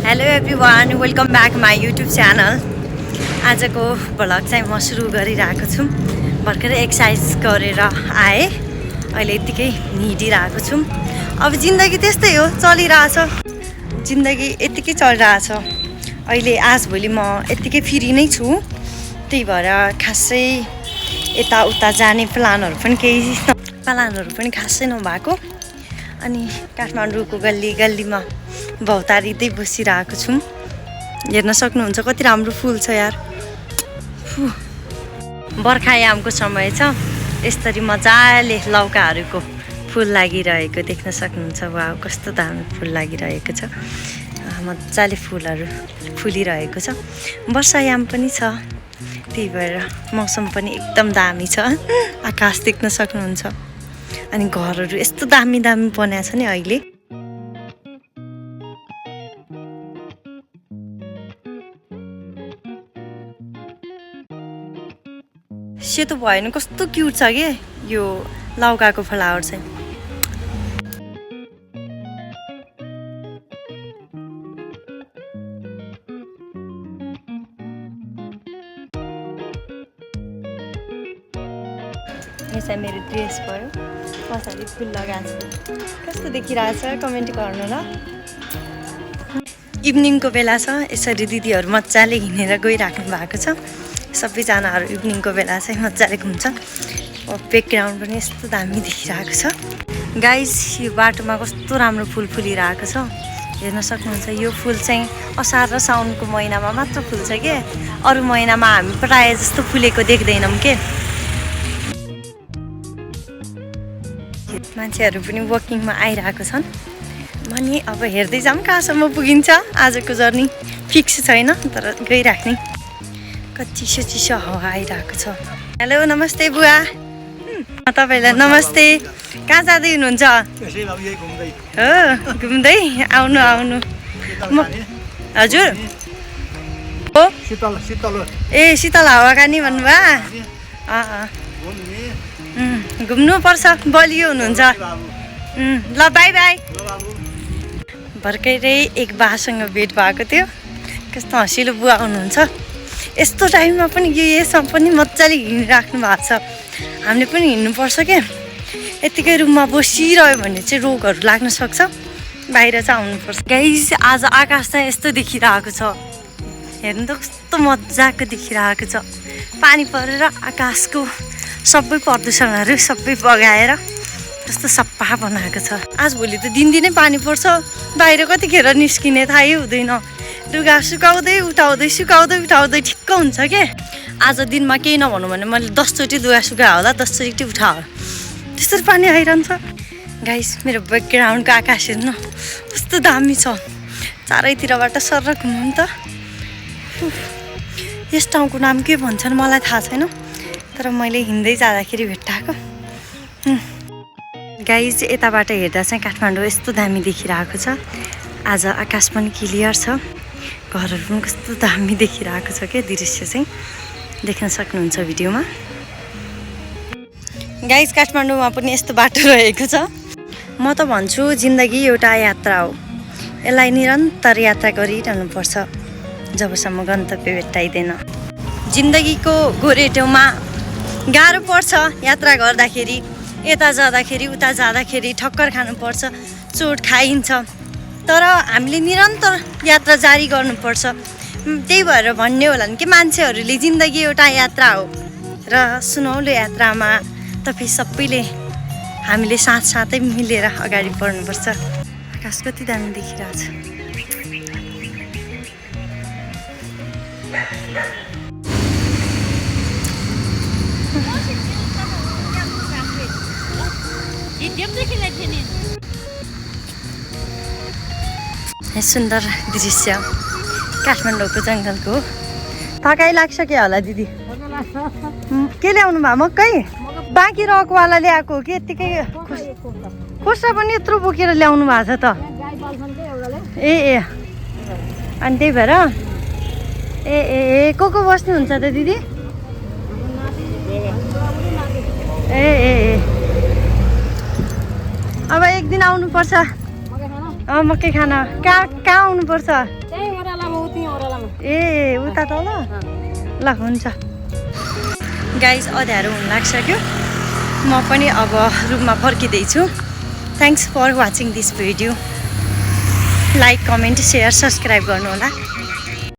Hello everyone, welcome back my YouTube channel. आजको vlog चाहिँ म सुरु गरिरहेको छु। भर्खरै एक्सर्साइज गरेर आएँ, अहिले यत्तिकै हिँडिरहेको छु। अब जिन्दगी त्यस्तै हो, चलिरहेछ। जिन्दगी यत्तिकै चलिरहेछ। अहिले आजभोलि म यत्तिकै फ्री नै छु, त्यही भएर खासै यताउता जाने प्लानहरू पनि खासै नभएको। अनि काठमाडौँको गल्ली गल्लीमा भौतारिँदै बसिरहेको छु। हेर्न सक्नुहुन्छ कति राम्रो फुल छ यार। बर्खायामको समय छ, यसरी मजाले लौकाहरूको फुल लागिरहेको देख्न सक्नुहुन्छ। वाह, कस्तो दामी फुल लागिरहेको छ। मजाले फुलहरू फुलिरहेको छ। वर्षायाम पनि छ, त्यही भएर मौसम पनि एकदम दामी छ। आकाश देख्न सक्नुहुन्छ। अनि घरहरू यस्तो दामी दामी बनाएको छ नि अहिले। सेतो भएन, कस्तो क्युट छ के यो लौकाको फ्लावर चाहिँ। यो चाहिँ मेरो ड्रेस भयो, पछाडि फुल लगाएको छु। कस्तो देखिरहेछ कमेन्ट गर्नु ल। इभिनिङको बेला छ, यसरी दिदीहरू मजाले हिँडेर गइराख्नु भएको छ। सबैजनाहरू इभिनिङको बेला चाहिँ मजाले घुम्छ। ब्याकग्राउन्ड पनि यस्तो दामी देखिरहेको छ। गाइस, यो बाटोमा कस्तो राम्रो फुल फुलिरहेको छ, हेर्न सक्नुहुन्छ। यो फुल चाहिँ असार र साउनको महिनामा मात्र फुल्छ के, अरू महिनामा हामी प्रायः जस्तो फुलेको देख्दैनौँ के। मान्छेहरू पनि वकिङमा आइरहेको छन्। भने अब हेर्दै जाऊँ कहाँसम्म पुगिन्छ। आजको जर्नी फिक्स छैन, तर गइराख्ने। कति चिसो हावा आइरहेको छ। हेलो, नमस्ते बुवा। तपाईँलाई नमस्ते। कहाँ जाँदै हुनुहुन्छ? हो, घुम्दै। आउनु आउनु। हजुर हो, ए शीतल हावा खाने भन्नुभयो। घुम्नुपर्छ, बलियो हुनुहुन्छ। ल, बाई बाई। भर्खरै एक बासँग भेट भएको थियो। कस्तो हँसिलो बुवा हुनुहुन्छ। यस्तो टाइममा पनि यसमा पनि मजाले हिँडिराख्नु भएको छ। हामीले पनि हिँड्नुपर्छ क्या। यत्तिकै रुममा बसिरह्यो भने चाहिँ रोगहरू लाग्न सक्छ। बाहिर चाहिँ आउनुपर्छ। गाइस, आज आकाश चाहिँ यस्तो देखिरहेको छ। हेर्नु त कस्तो मजाको देखिरहेको छ। पानी परेर आकाशको सबै प्रदूषणहरू सबै बगाएर कस्तो सफा बनाएको छ। आजभोलि त दिनदिनै पानी पर्छ। बाहिर कतिखेर निस्किने थाहै हुँदैन। लुगा सुकाउँदै उठाउँदै ठिक्क हुन्छ के। आज दिनमा केही नभनौँ भने मैले 10 चोटि लुगा सुकायो होला, 10 चोटि उठायो। त्यसरी पानी आइरहन्छ। गाइस, मेरो ब्याकग्राउन्डको आकाश हेर्नु कस्तो दामी छ। चारैतिरबाट सर घुम्नु त। यस ठाउँको नाम के भन्छन् मलाई थाहा छैन, तर मैले हिँड्दै जाँदाखेरि भेट्टाएको। गाइस, यताबाट हेर्दा चाहिँ काठमाडौँ यस्तो दामी देखिरहेको छ। आज आकाश पनि क्लियर छ। घरहरू पनि कस्तो दामी देखिरहेको छ क्या। दृश्य चाहिँ देख्न सक्नुहुन्छ भिडियोमा। गाइस, काठमाडौँमा पनि यस्तो बाटो रहेको छ। म त भन्छु जिन्दगी एउटा यात्रा हो। यसलाई निरन्तर यात्रा गरिरहनुपर्छ जबसम्म गन्तव्य भेट्टाइँदैन। जिन्दगीको गोरेटोमा गाह्रो पर्छ यात्रा गर्दाखेरि। यता जाँदाखेरि उता जाँदाखेरि ठक्कर खानुपर्छ, चोट खाइन्छ। तर हामीले निरन्तर यात्रा जारी गर्नुपर्छ। त्यही भएर भन्ने होला नि कि मान्छेहरूले जिन्दगी एउटा यात्रा हो र सुनौलो यात्रामा तपाईँ सबैले हामीले साथसाथै मिलेर अगाडि बढ्नुपर्छ। आकाश कति दामी देखिरहेछ। सुन्दर दृश्य काठमाडौँको जङ्गलको। थकाइ लाग्छ क्या होला दिदी? के ल्याउनु भयो? मकै बाँकी रकवाला ल्याएको हो कि यत्तिकै? खोस्रा पनि यत्रो बोकेर ल्याउनु भएको छ त? ए अनि त्यही भएर को बस्नुहुन्छ त दिदी? अब एक दिन आउनुपर्छ। मकै खान कहाँ आउनुपर्छ त्यही ओरालामा उति ओरालामा ए उता तल ल हुन्छ गाइज अँध्यारो हुन लागिसक्यो म पनि अब रुममा फर्किँदैछु thanks for watching this video like comment share subscribe गर्नु होला